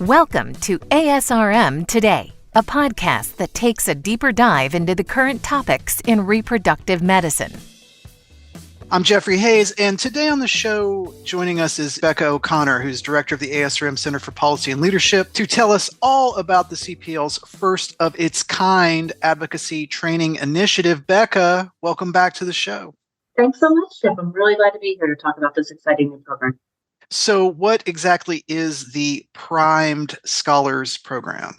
Welcome to ASRM Today, a podcast that takes a deeper dive into the current topics in reproductive medicine. I'm Jeffrey Hayes, and today on the show, joining us is Becca O'Connor, who's director of the ASRM Center for Policy and Leadership, to tell us all about the CPL's first of its kind advocacy training initiative. Becca, welcome back to the show. Thanks so much, Jeff. I'm really glad to be here to talk about this exciting new program. So what exactly is the Primed Scholars Program?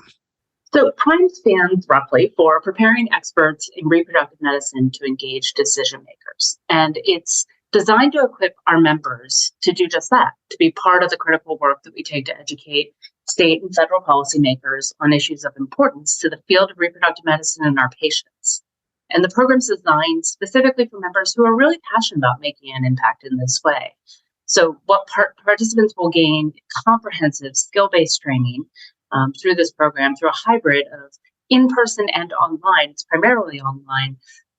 So PRIME stands roughly for Preparing Experts in Reproductive Medicine to Engage Decision Makers. And it's designed to equip our members to do just that, to be part of the critical work that we take to educate state and federal policymakers on issues of importance to the field of reproductive medicine and our patients. And the program's designed specifically for members who are really passionate about making an impact in this way. So what participants will gain comprehensive skill-based training through this program, through a hybrid of in-person and online. It's primarily online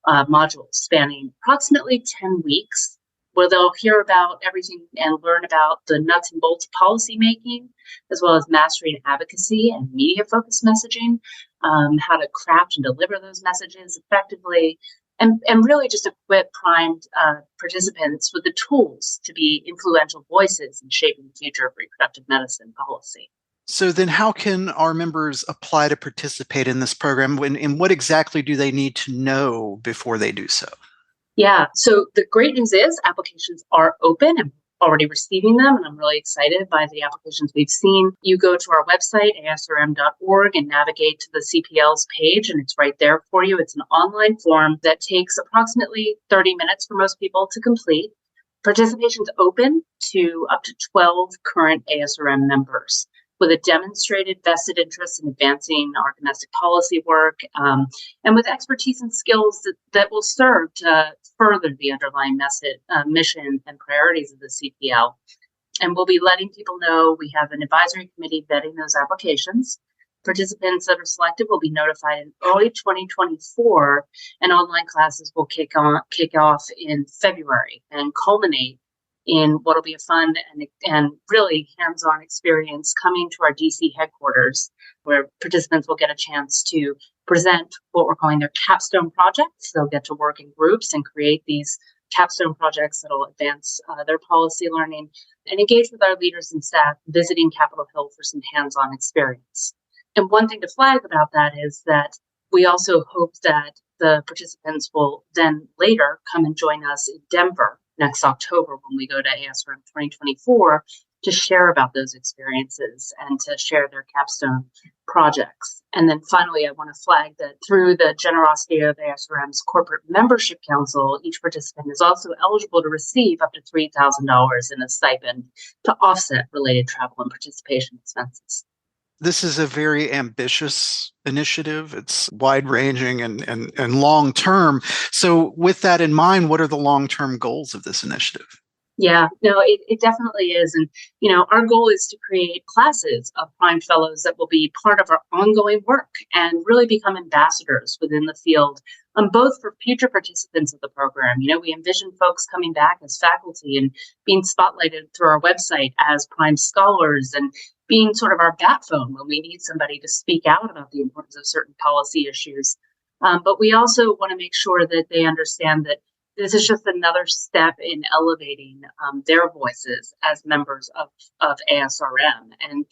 modules spanning approximately 10 weeks, where they'll hear about everything and learn about the nuts and bolts of policymaking, as well as mastering advocacy and media-focused messaging, how to craft and deliver those messages effectively, and really just equip primed participants with the tools to be influential voices in shaping the future of reproductive medicine policy. So then how can our members apply to participate in this program, and what exactly do they need to know before they do so? Yeah, so the great news is applications are open and already receiving them, and I'm really excited by the applications we've seen. You go to our website, asrm.org, and navigate to the CPL's page, and it's right there for you. It's an online form that takes approximately 30 minutes for most people to complete. Participation's open to up to 12 current ASRM members with a demonstrated vested interest in advancing our domestic policy work, and with expertise and skills that will serve to further the underlying mission and priorities of the CPL. And we'll be letting people know we have an advisory committee vetting those applications. Participants that are selected will be notified in early 2024, and online classes will kick off in February and culminate in what will be a fun and really hands-on experience coming to our DC headquarters, where participants will get a chance to present what we're calling their capstone projects. They'll get to work in groups and create these capstone projects that will advance their policy learning and engage with our leaders and staff visiting Capitol Hill for some hands-on experience. And one thing to flag about that is that we also hope that the participants will then later come and join us in Denver next October when we go to ASRM 2024 to share about those experiences and to share their capstone projects. And then finally, I want to flag that through the generosity of ASRM's Corporate Membership Council, each participant is also eligible to receive up to $3,000 in a stipend to offset related travel and participation expenses. This is a very ambitious initiative. It's wide-ranging and long-term. So with that in mind, what are the long-term goals of this initiative? Yeah, no, it definitely is. And, our goal is to create classes of Prime Fellows that will be part of our ongoing work and really become ambassadors within the field, both for future participants of the program. We envision folks coming back as faculty and being spotlighted through our website as Prime Scholars and being sort of our bat phone when we need somebody to speak out about the importance of certain policy issues. But we also want to make sure that they understand that this is just another step in elevating their voices as members of ASRM. And,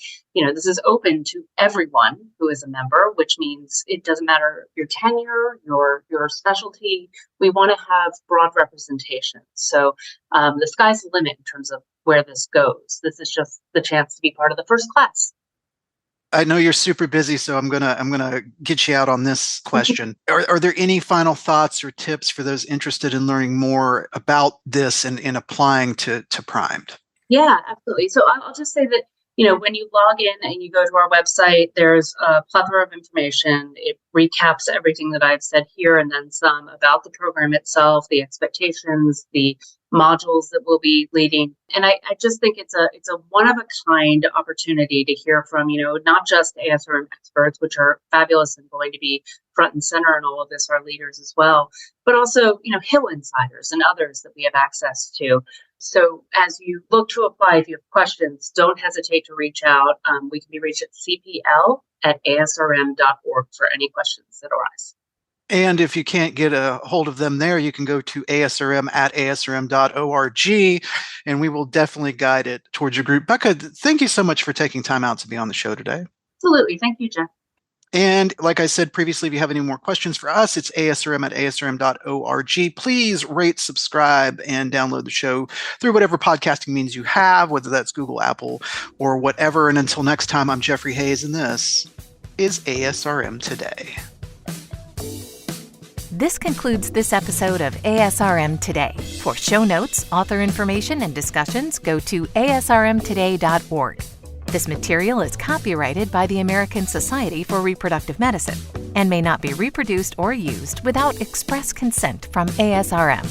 this is open to everyone who is a member, which means it doesn't matter your tenure, your specialty. We want to have broad representation. So the sky's the limit in terms of where this goes. This is just the chance to be part of the first class. I know you're super busy, so I'm gonna get you out on this question. Are there any final thoughts or tips for those interested in learning more about this and in applying to Primed? Yeah, absolutely. So I'll just say that, when you log in and you go to our website, there's a plethora of information. It recaps everything that I've said here and then some about the program itself, the expectations, the modules that we'll be leading. And I just think it's a one-of-a-kind opportunity to hear from, not just ASRM experts, which are fabulous and going to be front and center in all of this, our leaders as well, but also, Hill insiders and others that we have access to. So as you look to apply, if you have questions, don't hesitate to reach out. We can be reached at cpl@asrm.org for any questions that arise. And if you can't get a hold of them there, you can go to asrm@asrm.org, and we will definitely guide it towards your group. Becca, thank you so much for taking time out to be on the show today. Absolutely. Thank you, Jeff. And like I said previously, if you have any more questions for us, it's asrm@asrm.org. Please rate, subscribe, and download the show through whatever podcasting means you have, whether that's Google, Apple, or whatever. And until next time, I'm Jeffrey Hayes, and this is ASRM Today. This concludes this episode of ASRM Today. For show notes, author information, and discussions, go to asrmtoday.org. This material is copyrighted by the American Society for Reproductive Medicine and may not be reproduced or used without express consent from ASRM.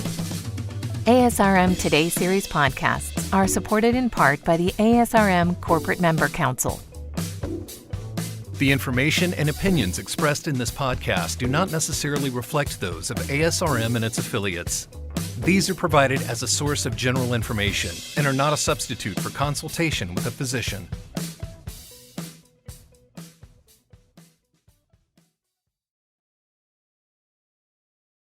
ASRM Today series podcasts are supported in part by the ASRM Corporate Member Council. The information and opinions expressed in this podcast do not necessarily reflect those of ASRM and its affiliates. These are provided as a source of general information and are not a substitute for consultation with a physician.